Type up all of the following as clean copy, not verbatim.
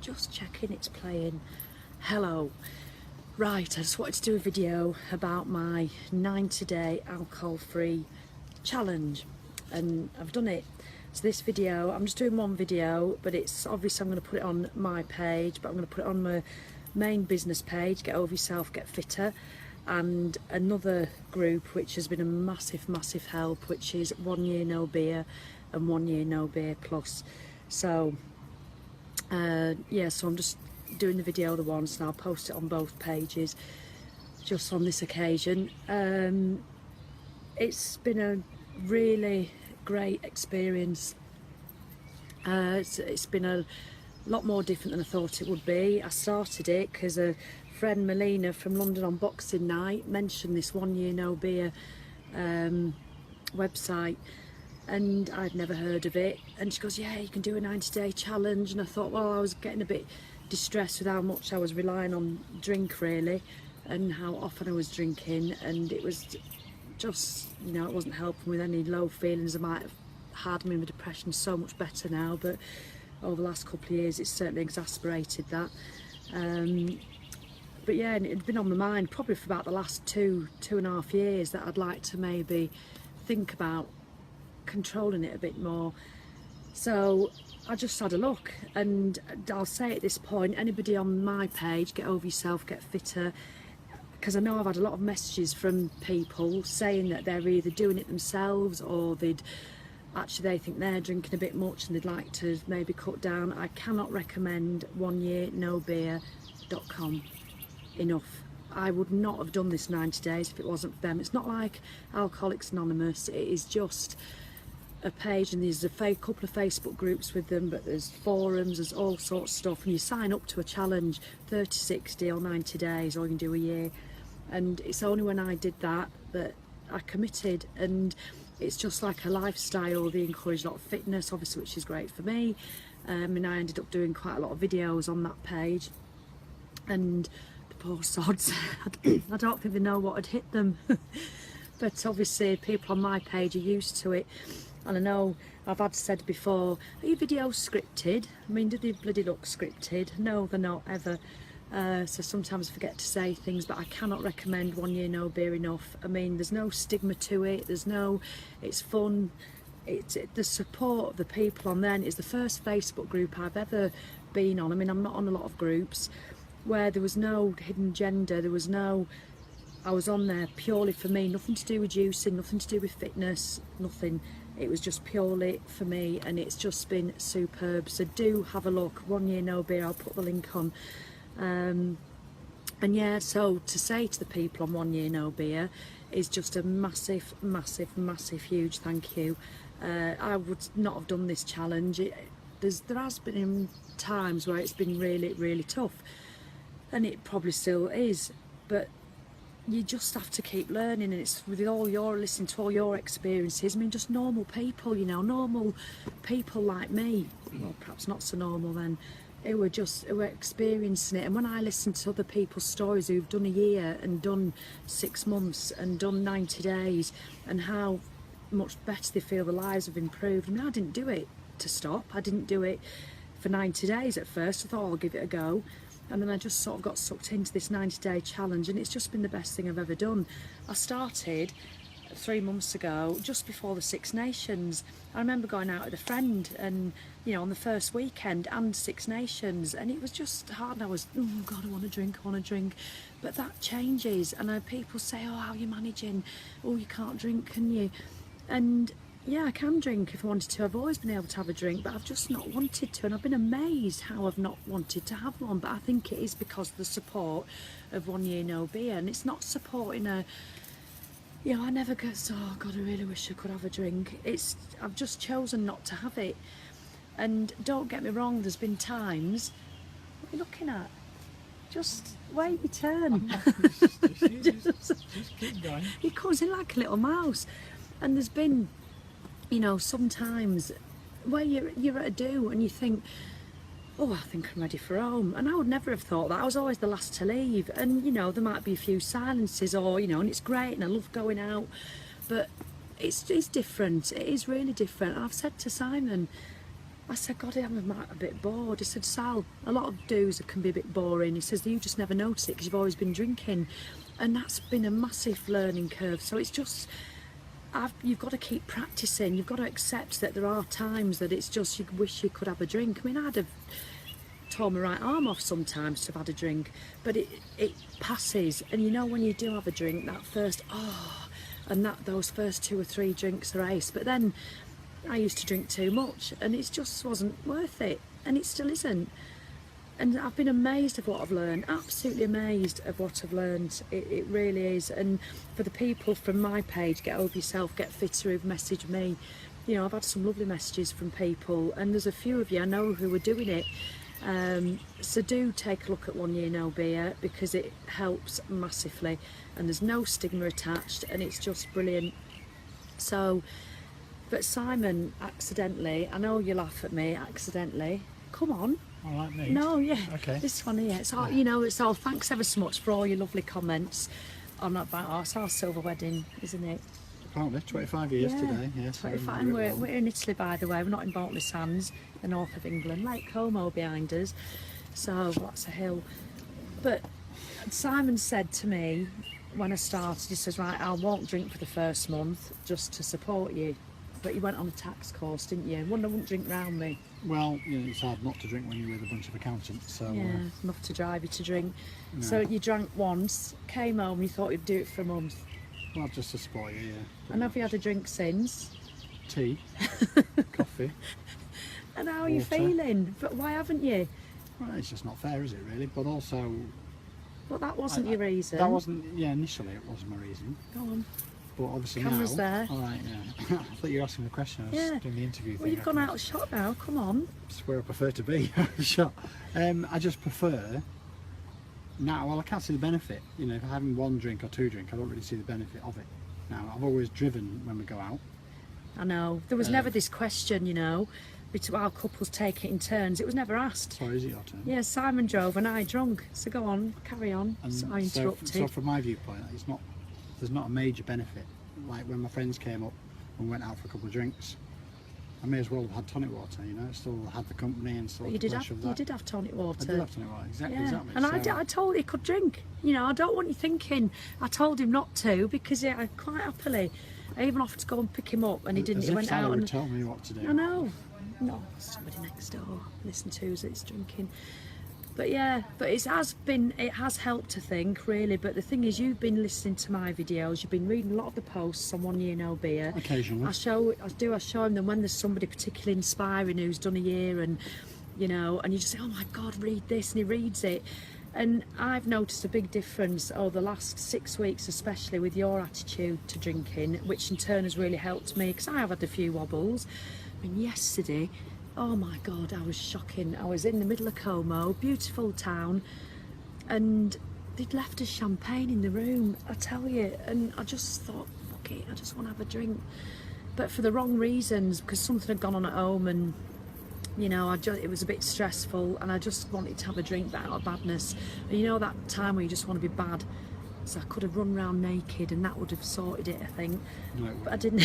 just checking it's playing. Hello. Right, I just wanted to do a video about my 90-day alcohol-free challenge, and I've done it. So this video, I'm just doing one video, but it's obviously I'm going to put it on my page, but I'm going to put it on my main business page, Get Over Yourself, Get Fitter, and another group which has been a massive help, which is 1 year no beer and 1 year no beer plus. So yeah, so I'm just doing the video the once, and I'll post it on both pages just on this occasion. It's been a really great experience. It's been a lot more different than I thought it would be. I started it because a friend, Melina, from London on Boxing Night, mentioned this 1 year no beer website, and I'd never heard of it, and she goes, yeah, you can do a 90-day challenge. And I thought, well, I was getting a bit distressed with how much I was relying on drink really, and how often I was drinking, and it was just, you know, it wasn't helping with any low feelings I might have had. I mean, my depression's so much better now, but over the last couple of years it's certainly exacerbated that. But yeah, and it had been on my mind probably for about the last two and a half years that I'd like to maybe think about controlling it a bit more. So I just had a look, and I'll say at this point, anybody on my page, Get Over Yourself, Get Fitter, because I know I've had a lot of messages from people saying that they're either doing it themselves or they think they're drinking a bit much and they'd like to maybe cut down. I cannot recommend 1yearnobeer.com enough. I would not have done this 90 days if it wasn't for them. It's not like Alcoholics Anonymous, it is just a page, and there's a couple of Facebook groups with them, but there's forums, there's all sorts of stuff, and you sign up to a challenge, 30, 60 or 90 days, or you can do a year. And it's only when I did that I committed, and it's just like a lifestyle. They encourage a lot of fitness, obviously, which is great for me, and I ended up doing quite a lot of videos on that page, and the poor sods, I don't think they know what had hit them. But obviously people on my page are used to it. And I know I've had said before, are your videos scripted? I mean, do they bloody look scripted? No, they're not, ever. So sometimes I forget to say things, but I cannot recommend 1 year no beer enough. I mean, there's no stigma to it, it's fun. The support of the people on there. It's the first Facebook group I've ever been on. I mean, I'm not on a lot of groups where there was no hidden gender, I was on there purely for me, nothing to do with juicing, nothing to do with fitness, nothing. It was just purely for me, and it's just been superb. So do have a look, 1 year no beer, I'll put the link on. And yeah, so to say to the people on 1 year no beer is just a massive huge thank you. I would not have done this challenge. There has been times where it's been really tough, and it probably still is, but you just have to keep learning, and it's with all your listening to all your experiences. I mean, just normal people, you know, normal people like me, well, perhaps not so normal then, who were experiencing it. And when I listen to other people's stories who've done a year and done 6 months and done 90 days, and how much better they feel, their lives have improved. I mean, I didn't do it to stop. I didn't do it for 90 days at first. I thought, oh, I'll give it a go. And then I just sort of got sucked into this 90-day challenge, and it's just been the best thing I've ever done. I started 3 months ago, just before the Six Nations. I remember going out with a friend, and you know, on the first weekend and Six Nations, and it was just hard, and I was, oh God, I want to drink. But that changes, and people say, oh, how are you managing? Oh, you can't drink, can you? And yeah, I can drink if I wanted to. I've always been able to have a drink, but I've just not wanted to, and I've been amazed how I've not wanted to have one. But I think it is because of the support of 1 year no beer, and it's not supporting a, you know, I never go, oh God, I really wish I could have a drink. I've just chosen not to have it. And don't get me wrong, there's been times, what are you looking at? Just wait your turn. Just keep going. He comes in like a little mouse. And there's been, you know, sometimes where you're at a do and you think, oh, I think I'm ready for home. And I would never have thought that. I was always the last to leave. And, you know, there might be a few silences, or, you know, and it's great and I love going out. But it's different. It is really different. And I've said to Simon, I said, God, I'm a bit bored. He said, Sal, a lot of do's can be a bit boring. He says, you just never notice it because you've always been drinking. And that's been a massive learning curve. So it's just, you've got to keep practicing. You've got to accept that there are times that it's just, you wish you could have a drink. I mean, I'd have torn my right arm off sometimes to have had a drink, but it passes. And you know, when you do have a drink, that first, and those first 2 or 3 drinks are ace. But then I used to drink too much and it just wasn't worth it, and it still isn't. And I've been amazed of what I've learned, absolutely amazed of what I've learned. It really is. And for the people from my page, Get Over Yourself, Get Fitter, who've messaged me, you know, I've had some lovely messages from people, and there's a few of you I know who are doing it. So do take a look at 1 Year No Beer, because it helps massively and there's no stigma attached, and it's just brilliant. So, but Simon accidentally, I know you laugh at me, accidentally, come on. I like me. No, yeah. Okay. This one here. It's all, you know, it's all, thanks ever so much for all your lovely comments on that. It's our silver wedding, isn't it? Apparently, 25 years today. Yeah, 25. And we're in Italy, by the way. We're not in Boltley Sands, the north of England. Lake Como behind us. So that's a hill. But Simon said to me when I started, he says, right, I won't drink for the first month just to support you. But you went on a tax course, didn't you? One that wouldn't drink round me. Well, you know, it's hard not to drink when you're with a bunch of accountants. So yeah, enough to drive you to drink. No. So you drank once, came home, you thought you'd do it for a month. Well, just to support you, yeah. And have you had a drink since? Tea, coffee. And how are you feeling? But why haven't you? Well, it's just not fair, is it, really? But also... Well, that wasn't your reason. That wasn't, yeah, initially it wasn't my reason. Go on. But obviously Camera's now... there. All right, yeah. I thought you were asking the question. I was doing the interview thing. Well, you've gone out of shot now, come on. That's where I prefer to be, shot. I just prefer... Now, well, I can't see the benefit. You know, if I'm having 1 drink or 2 drink, I don't really see the benefit of it. Now, I've always driven when we go out. I know. There was never this question, you know, between our couples take it in turns. It was never asked. Sorry, is it your turn? Yeah, Simon drove and I drunk. So go on, carry on. And so I interrupted. So from my viewpoint, there's not a major benefit. Like when my friends came up and went out for a couple of drinks, I may as well have had tonic water, you know, still had the company and still you did have tonic water. I did have tonic water, exactly. And I told him he could drink. You know, I don't want you thinking I told him not to, because I quite happily, I even offered to go and pick him up and he didn't. He went out and would tell me what to do. I know. No, somebody next door listen to us that's drinking. But yeah, but it has helped, I think, really. But the thing is, you've been listening to my videos, you've been reading a lot of the posts on 1 Year No Beer. Occasionally. I show them when there's somebody particularly inspiring who's done a year, and you know, and you just say, oh my God, read this, and he reads it. And I've noticed a big difference over the last 6 weeks, especially with your attitude to drinking, which in turn has really helped me, because I have had a few wobbles. I mean, yesterday, oh my God, I was shocking. I was in the middle of Como, beautiful town, and they'd left us champagne in the room, I tell you, and I just thought, fuck it, I just want to have a drink. But for the wrong reasons, because something had gone on at home, and you know, it was a bit stressful, and I just wanted to have a drink out of badness. And you know that time where you just want to be bad? So I could have run around naked and that would have sorted it, I think. No, but I didn't.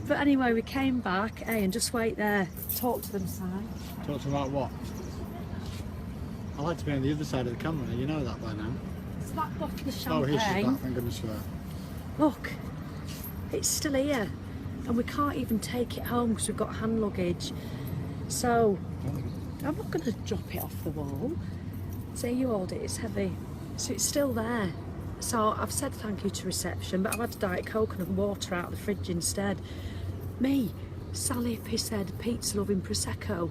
But anyway, we came back, and just wait there. Talk to them, Si. Talk to them about what? I like to be on the other side of the camera, you know that by now. It's that bottle of champagne. Oh, here she's back, thank goodness for that. Look, it's still here, and we can't even take it home because we've got hand luggage. So, I'm not going to drop it off the wall. Say you hold it, it's heavy. So it's still there. So I've said thank you to reception, but I've had Diet Coconut water out of the fridge instead. Me, Sally pisshead, pizza loving Prosecco.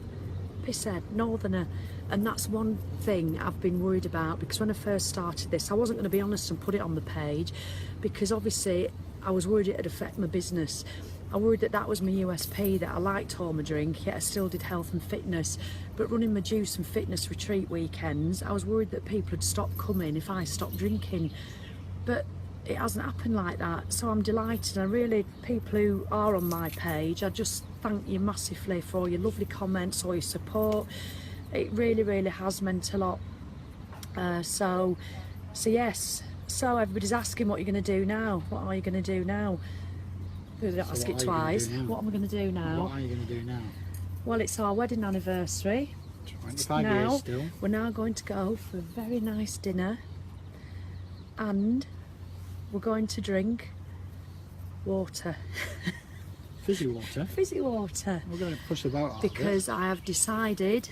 Pisshead, northerner. And that's one thing I've been worried about, because when I first started this, I wasn't going to be honest and put it on the page, because obviously I was worried it'd affect my business. I worried that was my USP, that I liked all my drink, yet I still did health and fitness. But running my juice and fitness retreat weekends, I was worried that people would stop coming if I stopped drinking. But it hasn't happened like that, so I'm delighted. And really, people who are on my page, I just thank you massively for all your lovely comments, all your support. It really, really has meant a lot. So yes. So everybody's asking, what you're going to do now? What are you going to do now? Ask it twice. What am I going to do now? What are you going to do now? Well, it's our wedding anniversary. 25 now, years still. We're now going to go for a very nice dinner, and we're going to drink water. Fizzy water. Fizzy water. We're going to push the boat out. Because I have decided,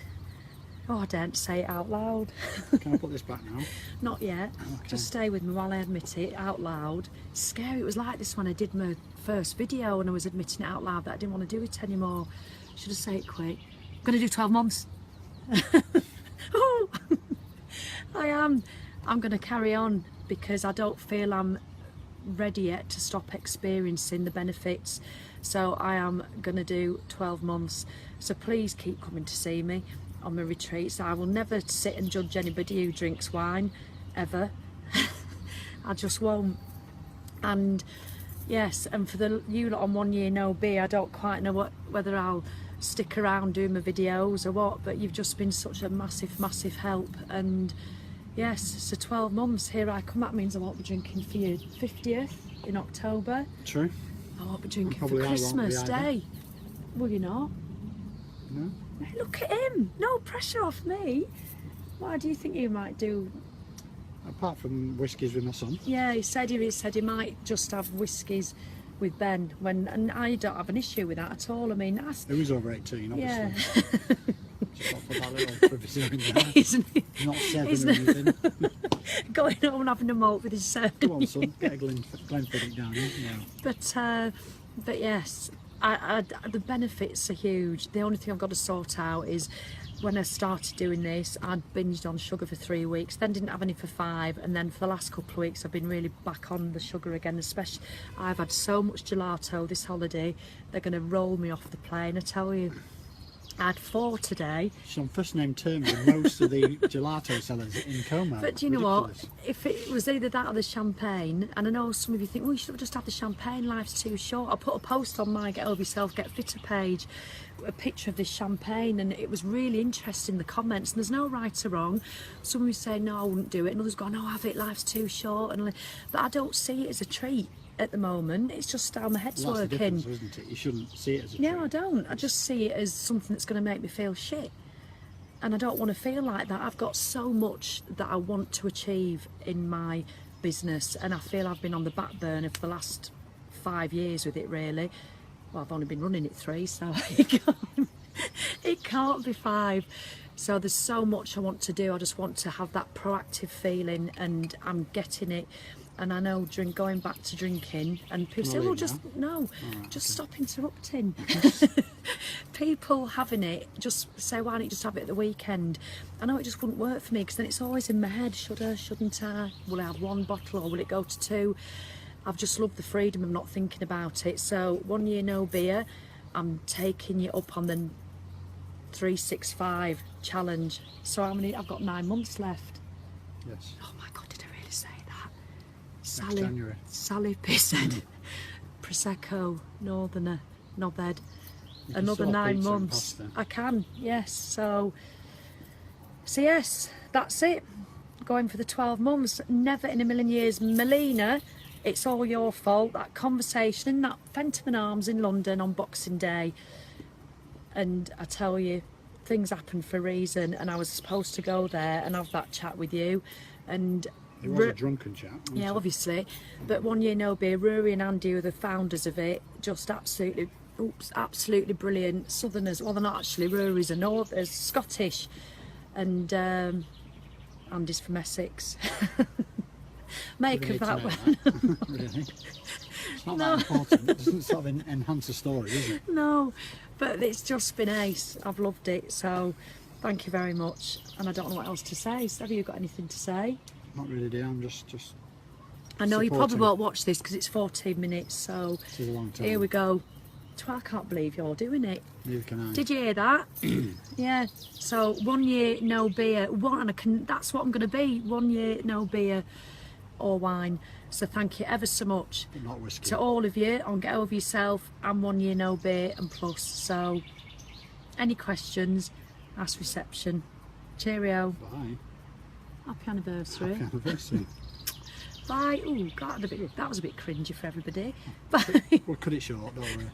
I daren't say it out loud. Can I put this back now? Not yet. Okay. Just stay with me while I admit it out loud. It's scary. It was like this when I did my first video and I was admitting it out loud that I didn't want to do it anymore. Should I say it quick? I'm going to do 12 months. Oh, I am. I'm going to carry on because I don't feel I'm ready yet to stop experiencing the benefits. So I am going to do 12 months. So please keep coming to see me on my retreats. I will never sit and judge anybody who drinks wine, ever. I just won't. And yes, and for you lot on 1 year no beer, I don't quite know whether I'll stick around doing my videos or what, but you've just been such a massive help. And yes, so 12 months, here I come. That means I won't be drinking for your 50th in October. True. I won't be drinking Probably for I won't be Christmas either. Day. Will you not? No? Hey, look at him. No pressure off me. Why do you think you might do? Apart from whiskies with my son. Yeah, he said he might just have whiskies with Ben, and I don't have an issue with that at all. I mean, that's, Who's over 18, obviously. yeah. Just got to put that little proviso in there. Isn't he? Not 7 Isn't or it? anything. Going home and having a malt with his son. Come on, son, get a Glenfiddich down here. Yeah. But yes, the benefits are huge. The only thing I've got to sort out is when I started doing this, I'd binged on sugar for 3 weeks, then didn't have any for 5, and then for the last couple of weeks I've been really back on the sugar again. Especially, I've had so much gelato this holiday, they're going to roll me off the plane, I tell you. I had 4 today. She's on first name terms with most of the gelato sellers in Como. But do you know Ridiculous. what? If it was either that or the champagne, and I know some of you think, well, you should have just had the champagne, life's too short. I put a post on my Get Over Yourself, Get Fitter page, a picture of this champagne, and it was really interesting, the comments, and there's no right or wrong. Some of you say, no, I wouldn't do it, and others go, no, have it, life's too short. But I don't see it as a treat at the moment. It's just how my head's Well, that's the working. difference, isn't it? You shouldn't see it as a No, treat. I don't. I just see it as something that's going to make me feel shit. And I don't want to feel like that. I've got so much that I want to achieve in my business, and I feel I've been on the back burner for the last 5 years with it, really. Well, I've only been running it 3, so it can't be 5. So there's so much I want to do. I just want to have that proactive feeling, and I'm getting it. And I know going back to drinking, and people say, Can I well, leave just no, just stop interrupting. People having it, just say, why don't you just have it at the weekend? I know it just wouldn't work for me, because then it's always in my head, should I, shouldn't I? Will I have 1 bottle or will it go to 2? I've just loved the freedom of not thinking about it. So 1 year no beer, I'm taking you up on the 365 challenge. So I've got 9 months left. Yes. Oh my God, did I really say that? January. Sally P said, Prosecco, Northerner, knobhead. You can Another sort 9 pizza and months. pasta. I can, yes. So yes, that's it. Going for the 12 months. Never in a million years. Melina, it's all your fault. That conversation in that Fenton Arms in London on Boxing Day. And I tell you, things happen for a reason, and I was supposed to go there and have that chat with you. And It was a drunken chat. wasn't yeah, it? obviously. But 1 year no beer, Rory and Andy are the founders of it. Just absolutely brilliant. Southerners, well, they're not actually. Rory's a Scottish, and Andy's from Essex. Make Really of need that to know one. that. Really? It's not No. that important. It doesn't sort of enhance the story, does it? No, but it's just been ace. I've loved it. So thank you very much. And I don't know what else to say. So have you got anything to say? Not really, dear. I'm just I know you probably supporting. won't watch this because it's 14 minutes. So This is a long time. here we go. I can't believe you're doing it. Neither can I. Did you hear that? Yeah. So 1 year no beer. That's what I'm going to be. 1 year no beer or wine. So thank you ever so much But not whiskey. to all of you on Get Over Yourself and 1 year no beer and plus. So any questions, ask reception. Cheerio. Bye. Happy anniversary. Happy anniversary. Bye. Oh God, that was a bit cringy for everybody. Bye. We'll cut it short, don't we?